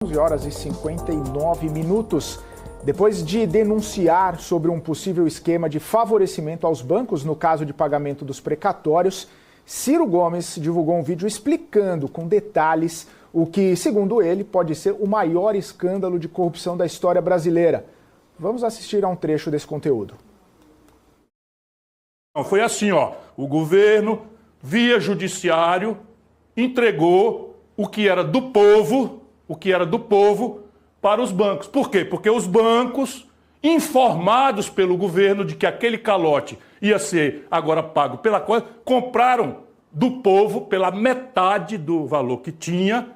11 horas e 59 minutos. Depois de denunciar sobre um possível esquema de favorecimento aos bancos no caso de pagamento dos precatórios, Ciro Gomes divulgou um vídeo explicando com detalhes o que, segundo ele, pode ser o maior escândalo de corrupção da história brasileira. Vamos assistir a um trecho desse conteúdo. Foi assim, o governo, via judiciário, entregou o que era do povo para os bancos. Por quê? Porque os bancos, informados pelo governo de que aquele calote ia ser agora pago pela coisa, compraram do povo pela metade do valor que tinha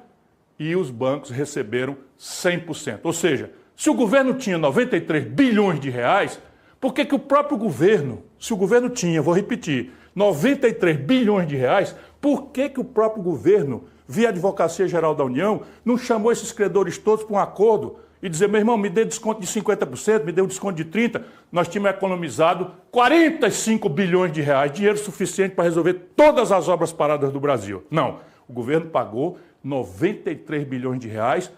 e os bancos receberam 100%. Ou seja, se o governo tinha 93 bilhões de reais, por que o próprio governo, se o governo tinha, vou repetir, 93 bilhões de reais, por que o próprio governo, via Advocacia Geral da União, não chamou esses credores todos para um acordo e dizer, meu irmão, me dê desconto de 50%, me dê um desconto de 30%, nós tínhamos economizado 45 bilhões de reais, dinheiro suficiente para resolver todas as obras paradas do Brasil. Não, o governo pagou 93 bilhões de reais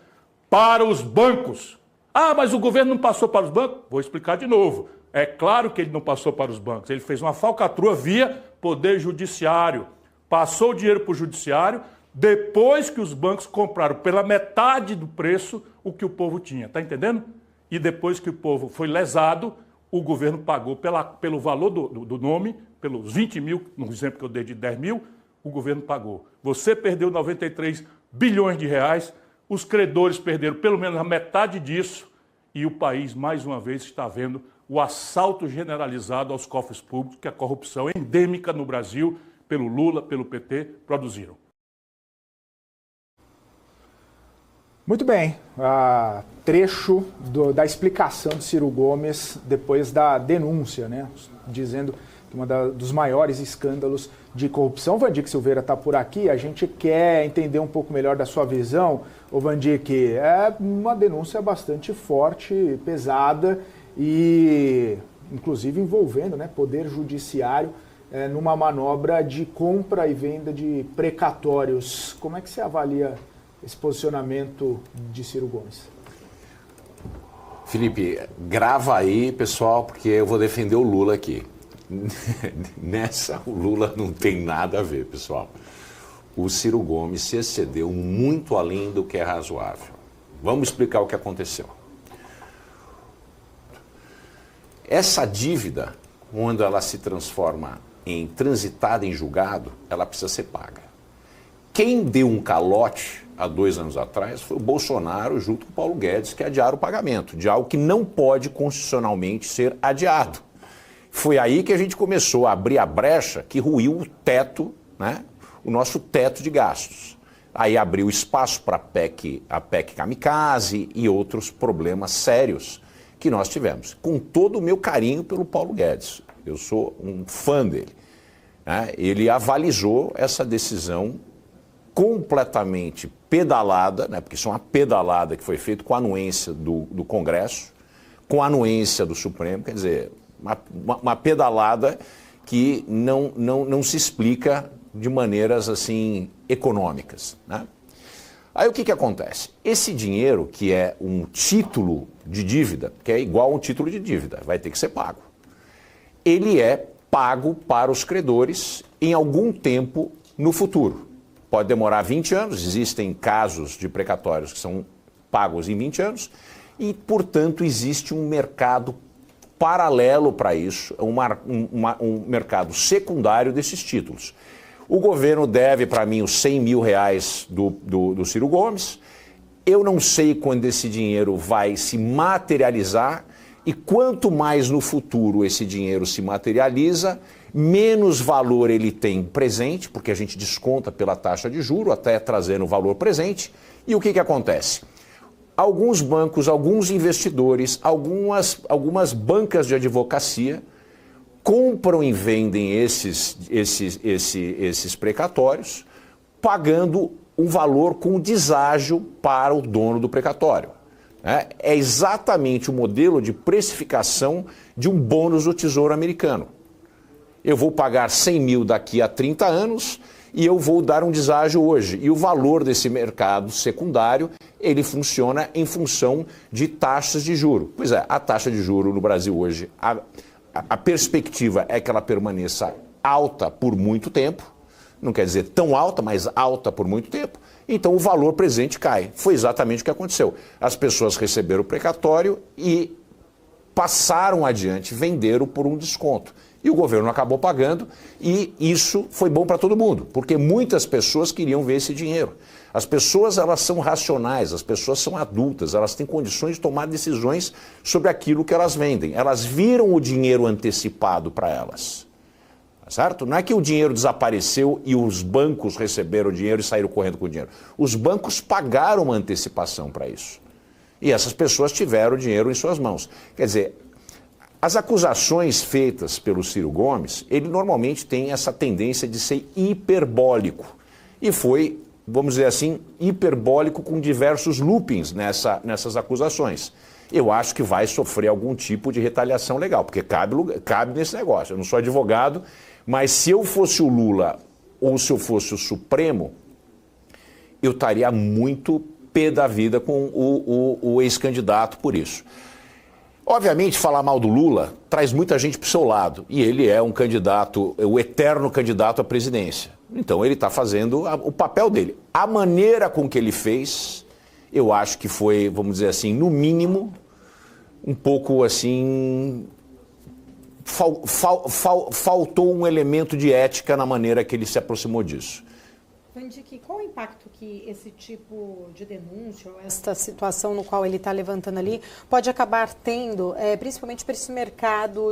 para os bancos. Ah, mas o governo não passou para os bancos? Vou explicar de novo. É claro que ele não passou para os bancos, ele fez uma falcatrua via Poder Judiciário. Passou o dinheiro para o Judiciário depois que os bancos compraram pela metade do preço o que o povo tinha, tá entendendo? E depois que o povo foi lesado, o governo pagou pelo valor do nome, pelos 20 mil, no exemplo que eu dei de 10 mil, o governo pagou. Você perdeu 93 bilhões de reais, os credores perderam pelo menos a metade disso e o país, mais uma vez, está vendo o assalto generalizado aos cofres públicos que a corrupção endêmica no Brasil, pelo Lula, pelo PT, produziram. Muito bem, trecho da explicação de Ciro Gomes depois da denúncia, né? Dizendo que dos maiores escândalos de corrupção. Vandique Silveira está por aqui, a gente quer entender um pouco melhor da sua visão. Ô Vandique, é uma denúncia bastante forte, pesada e inclusive envolvendo, né, Poder Judiciário numa manobra de compra e venda de precatórios. Como é que você avalia esse posicionamento de Ciro Gomes? Felipe, grava aí, pessoal, porque eu vou defender o Lula aqui. Nessa, o Lula não tem nada a ver, pessoal. O Ciro Gomes se excedeu muito além do que é razoável. Vamos explicar o que aconteceu. Essa dívida, quando ela se transforma em transitada em julgado, ela precisa ser paga. Quem deu um calote há 2 anos atrás foi o Bolsonaro junto com o Paulo Guedes, que adiaram o pagamento de algo que não pode constitucionalmente ser adiado. Foi aí que a gente começou a abrir a brecha que ruiu o teto, né, o nosso teto de gastos. Aí abriu espaço para a PEC Kamikaze e outros problemas sérios que nós tivemos. Com todo o meu carinho pelo Paulo Guedes, eu sou um fã dele, né? Ele avalizou essa decisão completamente pedalada, né, porque isso é uma pedalada que foi feita com a anuência do Congresso, com a anuência do Supremo, quer dizer, uma pedalada que não se explica de maneiras assim econômicas, né? Aí o que acontece? Esse dinheiro, que é um título de dívida, que é igual a um título de dívida, vai ter que ser pago. Ele é pago para os credores em algum tempo no futuro. Pode demorar 20 anos, existem casos de precatórios que são pagos em 20 anos e, portanto, existe um mercado paralelo para isso, um mercado secundário desses títulos. O governo deve para mim os 100 mil reais do Ciro Gomes. Eu não sei quando esse dinheiro vai se materializar e quanto mais no futuro esse dinheiro se materializa, menos valor ele tem presente, porque a gente desconta pela taxa de juros, até trazendo o valor presente. E o que acontece? Alguns bancos, alguns investidores, algumas bancas de advocacia compram e vendem esses precatórios, pagando um valor com deságio para o dono do precatório. É exatamente o modelo de precificação de um bônus do Tesouro Americano. Eu vou pagar 100 mil daqui a 30 anos e eu vou dar um deságio hoje. E o valor desse mercado secundário ele funciona em função de taxas de juro. Pois é, a taxa de juro no Brasil hoje, a perspectiva é que ela permaneça alta por muito tempo, não quer dizer tão alta, mas alta por muito tempo, então o valor presente cai. Foi exatamente o que aconteceu. As pessoas receberam o precatório e passaram adiante, venderam por um desconto. E o governo acabou pagando e isso foi bom para todo mundo, porque muitas pessoas queriam ver esse dinheiro. As pessoas, elas são racionais, as pessoas são adultas, elas têm condições de tomar decisões sobre aquilo que elas vendem. Elas viram o dinheiro antecipado para elas, certo? Não é que o dinheiro desapareceu e os bancos receberam o dinheiro e saíram correndo com o dinheiro. Os bancos pagaram uma antecipação para isso. E essas pessoas tiveram o dinheiro em suas mãos. Quer dizer, as acusações feitas pelo Ciro Gomes, ele normalmente tem essa tendência de ser hiperbólico. E foi, vamos dizer assim, hiperbólico com diversos loopings nessas acusações. Eu acho que vai sofrer algum tipo de retaliação legal, porque cabe nesse negócio. Eu não sou advogado, mas se eu fosse o Lula ou se eu fosse o Supremo, eu estaria muito pé da vida com o ex-candidato por isso. Obviamente, falar mal do Lula traz muita gente para o seu lado, e ele é um candidato, o eterno candidato à presidência. Então ele está fazendo o papel dele. A maneira com que ele fez, eu acho que foi, vamos dizer assim, no mínimo, um pouco assim, faltou um elemento de ética na maneira que ele se aproximou disso. Vandique, qual o impacto que esse tipo de denúncia, ou esta situação no qual ele está levantando ali, pode acabar tendo, principalmente para esse mercado,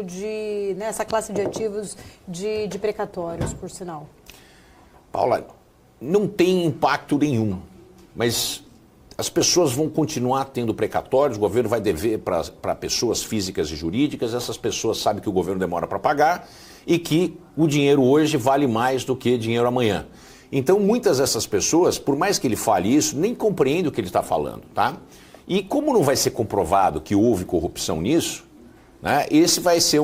essa classe de ativos de precatórios, por sinal? Paula, não tem impacto nenhum, mas as pessoas vão continuar tendo precatórios, o governo vai dever para pessoas físicas e jurídicas, essas pessoas sabem que o governo demora para pagar e que o dinheiro hoje vale mais do que dinheiro amanhã. Então, muitas dessas pessoas, por mais que ele fale isso, nem compreendem o que ele está falando, tá? E como não vai ser comprovado que houve corrupção nisso, né, esse vai ser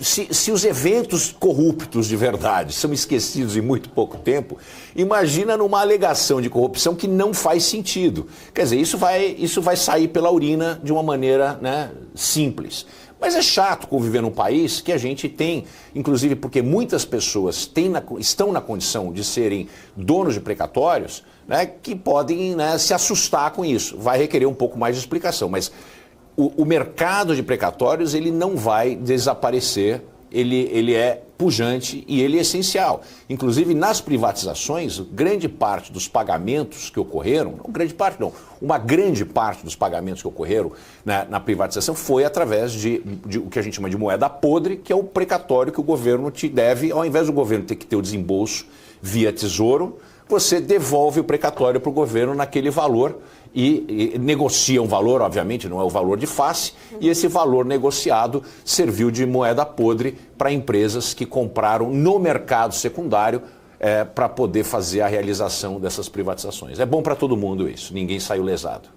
se os eventos corruptos de verdade são esquecidos em muito pouco tempo, imagina numa alegação de corrupção que não faz sentido. Quer dizer, isso vai sair pela urina de uma maneira, né, simples. Mas é chato conviver num país que a gente tem, inclusive porque muitas pessoas estão na condição de serem donos de precatórios, né, que podem, né, se assustar com isso. Vai requerer um pouco mais de explicação, mas o mercado de precatórios ele não vai desaparecer, ele é pujante e ele é essencial. Inclusive nas privatizações, grande parte dos pagamentos que ocorreram, não grande parte não, uma grande parte dos pagamentos que ocorreram na privatização foi através de o que a gente chama de moeda podre, que é o precatório que o governo te deve, ao invés do governo ter que ter o desembolso via tesouro, você devolve o precatório para o governo naquele valor e negocia um valor, obviamente, não é o valor de face, e esse valor negociado serviu de moeda podre para empresas que compraram no mercado secundário para poder fazer a realização dessas privatizações. É bom para todo mundo isso, ninguém saiu lesado.